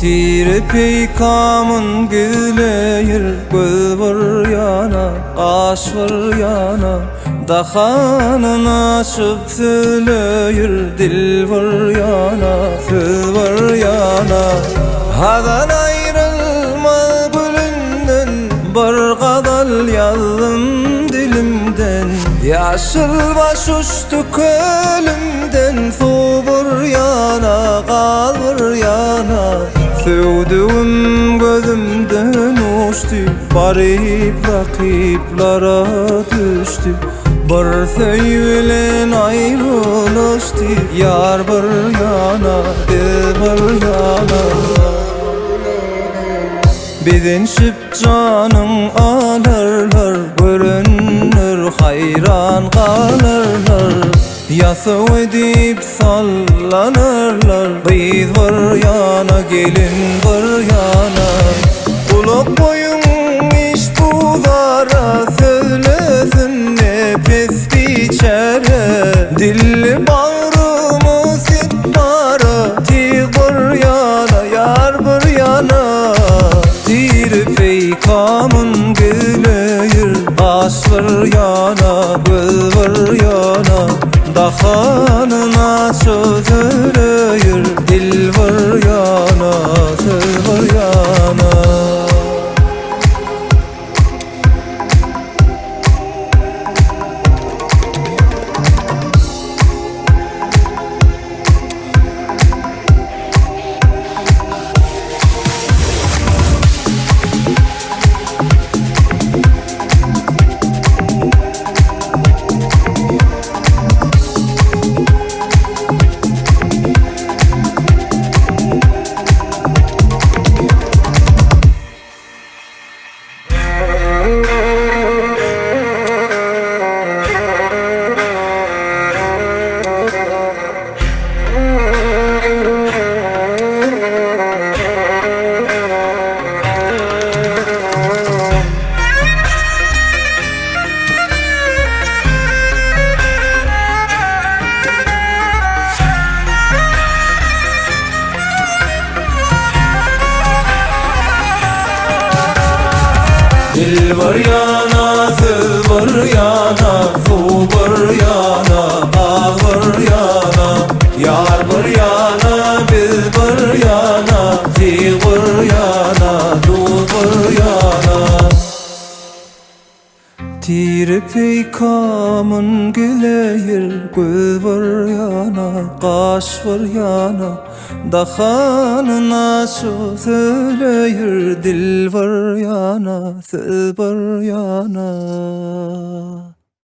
Tiri peykamın güleyir, göz var yana, kaş var yana. Dahanın açıp söyleyir, dil var yana, söz var yana. Hadan ayrılma gülünden, bir kadal yazdım dilimden. Yaşıl baş uçtu kölümden, su var yana, kal var yana. Sevduğum gözümden uçtu, barip rakiplara düştü. Bir söylen ayrılıştı, yar bir yana, dil bir yana. Bizin şip canım alırlar, görünür hayran kalırlar. Yası edip sallanırlar, biz var yana, gelin var yana. Kulak boyun iş buzara, söylesin nefes biçere. Dilli bağrımı sitmara, tiz var yana, yar bir yana. Tiri peykamın güleyir, kaş var yana, göz var yana. Dahanın açı söyleyir, dil var yana, söz var yana. Dil var yana, söz var yana, su var yana, kal var yana. Yar var yana, biz var yana, tiz var yana, dost var yana. Tiri peykamın güleyir, göz var yana, kaş var yana. Dahanın açı söyleyir, dil var yana, söz var yana.